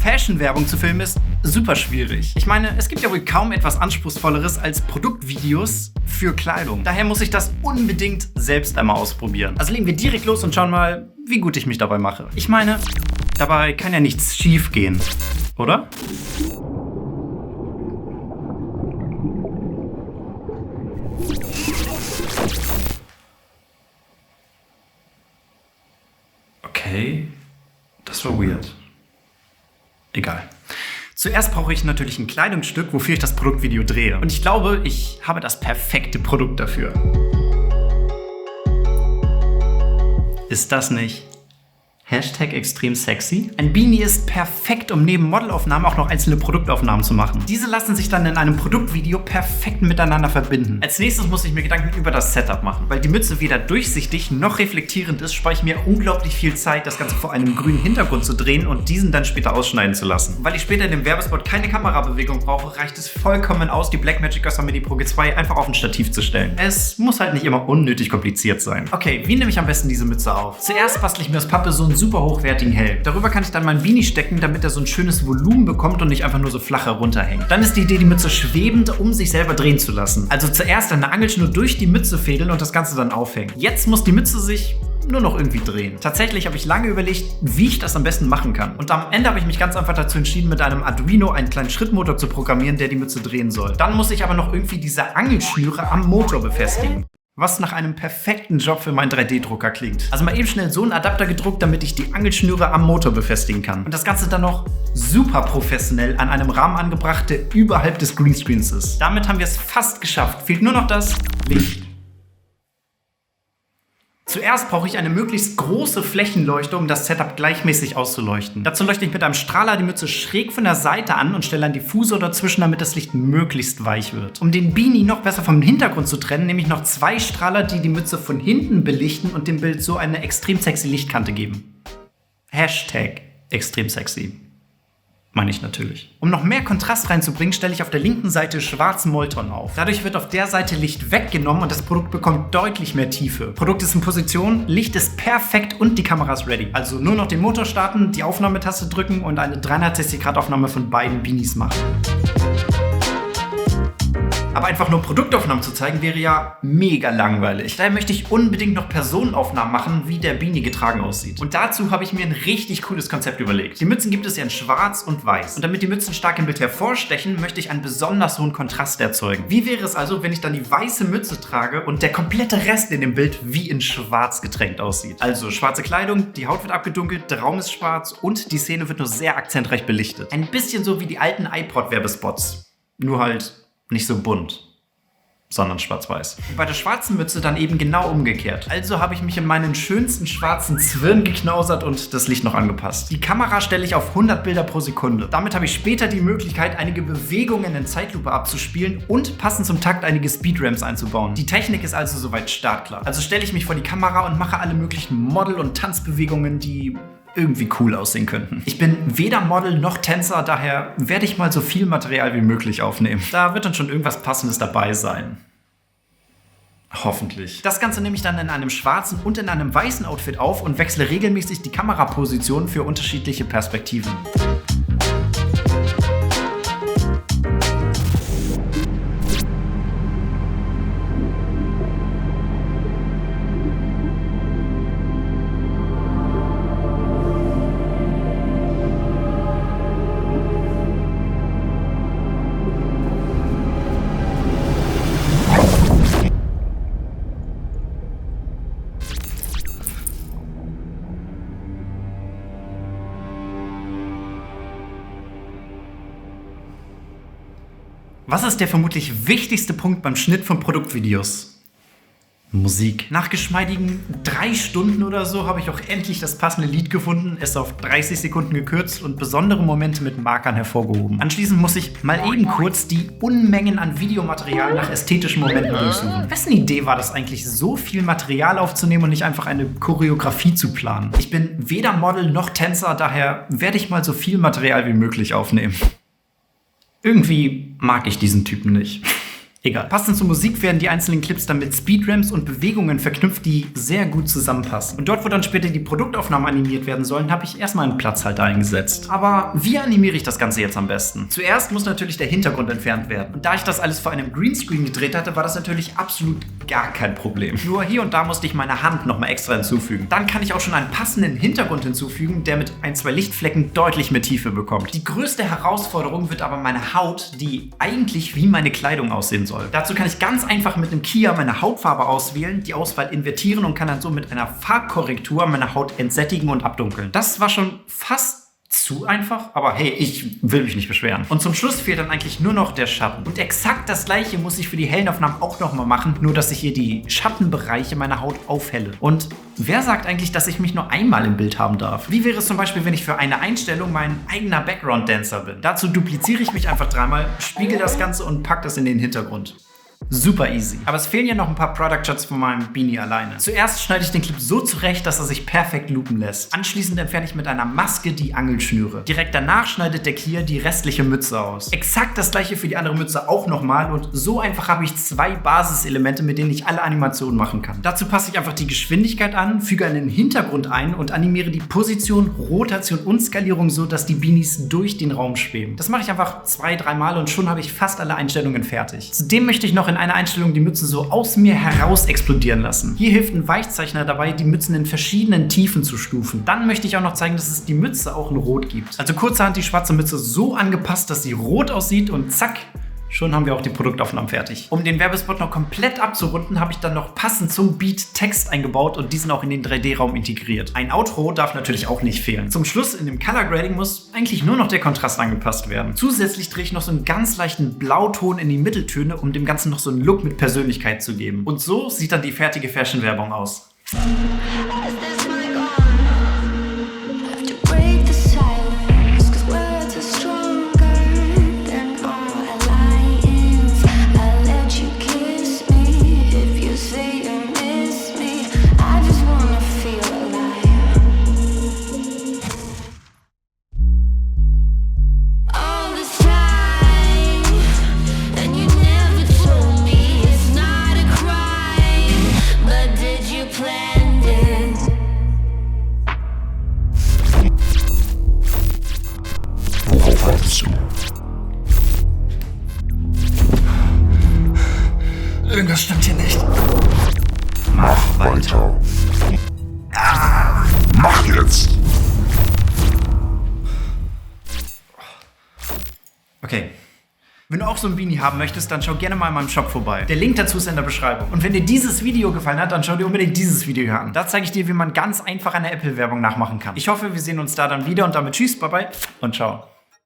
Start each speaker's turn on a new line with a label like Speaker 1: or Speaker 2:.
Speaker 1: Fashion-Werbung zu filmen ist super schwierig. Ich meine, es gibt ja wohl kaum etwas Anspruchsvolleres als Produktvideos für Kleidung. Daher muss ich das unbedingt selbst einmal ausprobieren. Also legen wir direkt los und schauen mal, wie gut ich mich dabei mache. Ich meine, dabei kann ja nichts schief gehen, oder? Okay, das war weird. Egal. Zuerst brauche ich natürlich ein Kleidungsstück, wofür ich das Produktvideo drehe. Und ich glaube, ich habe das perfekte Produkt dafür. Ist das nicht extrem sexy? Ein Beanie ist perfekt, um neben Modelaufnahmen auch noch einzelne Produktaufnahmen zu machen. Diese lassen sich dann in einem Produktvideo perfekt miteinander verbinden. Als nächstes muss ich mir Gedanken über das Setup machen. Weil die Mütze weder durchsichtig noch reflektierend ist, spare ich mir unglaublich viel Zeit, das Ganze vor einem grünen Hintergrund zu drehen und diesen dann später ausschneiden zu lassen. Weil ich später in dem Werbespot keine Kamerabewegung brauche, reicht es vollkommen aus, die Blackmagic Gossa Mini Pro G2 einfach auf ein Stativ zu stellen. Es muss halt nicht immer unnötig kompliziert sein. Okay, wie nehme ich am besten diese Mütze auf? Zuerst bastle ich mir aus Pappe so einen super hochwertigen Helm. Darüber kann ich dann mein Beanie stecken, damit er so ein schönes Volumen bekommt und nicht einfach nur so flach herunterhängt. Dann ist die Idee, die Mütze schwebend um sich selber drehen zu lassen. Also zuerst eine Angelschnur durch die Mütze fädeln und das Ganze dann aufhängen. Jetzt muss die Mütze sich nur noch irgendwie drehen. Tatsächlich habe ich lange überlegt, wie ich das am besten machen kann. Und am Ende habe ich mich ganz einfach dazu entschieden, mit einem Arduino einen kleinen Schrittmotor zu programmieren, der die Mütze drehen soll. Dann muss ich aber noch irgendwie diese Angelschnüre am Motor befestigen. Was nach einem perfekten Job für meinen 3D-Drucker klingt. Also mal eben schnell so einen Adapter gedruckt, damit ich die Angelschnüre am Motor befestigen kann. Und das Ganze dann noch super professionell an einem Rahmen angebracht, der überhalb des Greenscreens ist. Damit haben wir es fast geschafft. Fehlt nur noch das Licht. Zuerst brauche ich eine möglichst große Flächenleuchte, um das Setup gleichmäßig auszuleuchten. Dazu leuchte ich mit einem Strahler die Mütze schräg von der Seite an und stelle einen Diffusor dazwischen, damit das Licht möglichst weich wird. Um den Beanie noch besser vom Hintergrund zu trennen, nehme ich noch zwei Strahler, die die Mütze von hinten belichten und dem Bild so eine extrem sexy Lichtkante geben. Extrem sexy. Meine ich natürlich. Um noch mehr Kontrast reinzubringen, stelle ich auf der linken Seite schwarzen Molton auf. Dadurch wird auf der Seite Licht weggenommen und das Produkt bekommt deutlich mehr Tiefe. Produkt ist in Position, Licht ist perfekt und die Kamera ist ready. Also nur noch den Motor starten, die Aufnahmetaste drücken und eine 360-Grad-Aufnahme von beiden Beanies machen. Aber einfach nur Produktaufnahmen zu zeigen, wäre ja mega langweilig. Daher möchte ich unbedingt noch Personenaufnahmen machen, wie der Beanie getragen aussieht. Und dazu habe ich mir ein richtig cooles Konzept überlegt. Die Mützen gibt es ja in schwarz und weiß. Und damit die Mützen stark im Bild hervorstechen, möchte ich einen besonders hohen Kontrast erzeugen. Wie wäre es also, wenn ich dann die weiße Mütze trage und der komplette Rest in dem Bild wie in schwarz getränkt aussieht? Also schwarze Kleidung, die Haut wird abgedunkelt, der Raum ist schwarz und die Szene wird nur sehr akzentreich belichtet. Ein bisschen so wie die alten iPod-Werbespots. Nur halt nicht so bunt, sondern schwarz-weiß. Bei der schwarzen Mütze dann eben genau umgekehrt. Also habe ich mich in meinen schönsten schwarzen Zwirn geknausert und das Licht noch angepasst. Die Kamera stelle ich auf 100 Bilder pro Sekunde. Damit habe ich später die Möglichkeit, einige Bewegungen in Zeitlupe abzuspielen und passend zum Takt einige Speedramps einzubauen. Die Technik ist also soweit startklar. Also stelle ich mich vor die Kamera und mache alle möglichen Model- und Tanzbewegungen, die irgendwie cool aussehen könnten. Ich bin weder Model noch Tänzer, daher werde ich mal so viel Material wie möglich aufnehmen. Da wird dann schon irgendwas Passendes dabei sein. Hoffentlich. Das Ganze nehme ich dann in einem schwarzen und in einem weißen Outfit auf und wechsle regelmäßig die Kameraposition für unterschiedliche Perspektiven. Was ist der vermutlich wichtigste Punkt beim Schnitt von Produktvideos? Musik. Nach geschmeidigen 3 Stunden oder so habe ich auch endlich das passende Lied gefunden, es auf 30 Sekunden gekürzt und besondere Momente mit Markern hervorgehoben. Anschließend muss ich mal eben kurz die Unmengen an Videomaterial nach ästhetischen Momenten durchsuchen. Wessen Idee war das eigentlich, so viel Material aufzunehmen und nicht einfach eine Choreografie zu planen? Ich bin weder Model noch Tänzer, daher werde ich mal so viel Material wie möglich aufnehmen. Irgendwie mag ich diesen Typen nicht. Egal. Passend zur Musik werden die einzelnen Clips dann mit Speedramps und Bewegungen verknüpft, die sehr gut zusammenpassen. Und dort, wo dann später die Produktaufnahmen animiert werden sollen, habe ich erstmal einen Platzhalter eingesetzt. Aber wie animiere ich das Ganze jetzt am besten? Zuerst muss natürlich der Hintergrund entfernt werden. Und da ich das alles vor einem Greenscreen gedreht hatte, war das natürlich absolut gar kein Problem. Nur hier und da musste ich meine Hand nochmal extra hinzufügen. Dann kann ich auch schon einen passenden Hintergrund hinzufügen, der mit ein, zwei Lichtflecken deutlich mehr Tiefe bekommt. Die größte Herausforderung wird aber meine Haut, die eigentlich wie meine Kleidung aussehen soll. Dazu kann ich ganz einfach mit einem Kia meine Hautfarbe auswählen, die Auswahl invertieren und kann dann so mit einer Farbkorrektur meine Haut entsättigen und abdunkeln. Das war schon fast zu einfach, aber hey, ich will mich nicht beschweren. Und zum Schluss fehlt dann eigentlich nur noch der Schatten. Und exakt das gleiche muss ich für die hellen Aufnahmen auch nochmal machen, nur dass ich hier die Schattenbereiche meiner Haut aufhelle. Und wer sagt eigentlich, dass ich mich nur einmal im Bild haben darf? Wie wäre es zum Beispiel, wenn ich für eine Einstellung mein eigener Background-Dancer bin? Dazu dupliziere ich mich einfach dreimal, spiegel das Ganze und pack das in den Hintergrund. Super easy. Aber es fehlen ja noch ein paar Product Shots von meinem Beanie alleine. Zuerst schneide ich den Clip so zurecht, dass er sich perfekt loopen lässt. Anschließend entferne ich mit einer Maske die Angelschnüre. Direkt danach schneidet der Kia die restliche Mütze aus. Exakt das gleiche für die andere Mütze auch nochmal und so einfach habe ich 2 Basiselemente, mit denen ich alle Animationen machen kann. Dazu passe ich einfach die Geschwindigkeit an, füge einen Hintergrund ein und animiere die Position, Rotation und Skalierung so, dass die Beanies durch den Raum schweben. Das mache ich einfach 2-3 Mal und schon habe ich fast alle Einstellungen fertig. Zudem möchte ich noch in einer Einstellung die Mützen so aus mir heraus explodieren lassen. Hier hilft ein Weichzeichner dabei, die Mützen in verschiedenen Tiefen zu stufen. Dann möchte ich auch noch zeigen, dass es die Mütze auch in Rot gibt. Also kurzerhand die schwarze Mütze so angepasst, dass sie rot aussieht und zack, schon haben wir auch die Produktaufnahmen fertig. Um den Werbespot noch komplett abzurunden, habe ich dann noch passend zum Beat Text eingebaut und diesen auch in den 3D-Raum integriert. Ein Outro darf natürlich auch nicht fehlen. Zum Schluss in dem Color Grading muss eigentlich nur noch der Kontrast angepasst werden. Zusätzlich drehe ich noch so einen ganz leichten Blauton in die Mitteltöne, um dem Ganzen noch so einen Look mit Persönlichkeit zu geben. Und so sieht dann die fertige Fashion-Werbung aus. Irgendwas stimmt hier nicht.
Speaker 2: Mach weiter. Mach jetzt!
Speaker 1: Okay. Wenn du auch so ein Beanie haben möchtest, dann schau gerne mal in meinem Shop vorbei. Der Link dazu ist in der Beschreibung. Und wenn dir dieses Video gefallen hat, dann schau dir unbedingt dieses Video hier an. Da zeige ich dir, wie man ganz einfach eine Apple-Werbung nachmachen kann. Ich hoffe, wir sehen uns da dann wieder und damit tschüss, bye bye und ciao.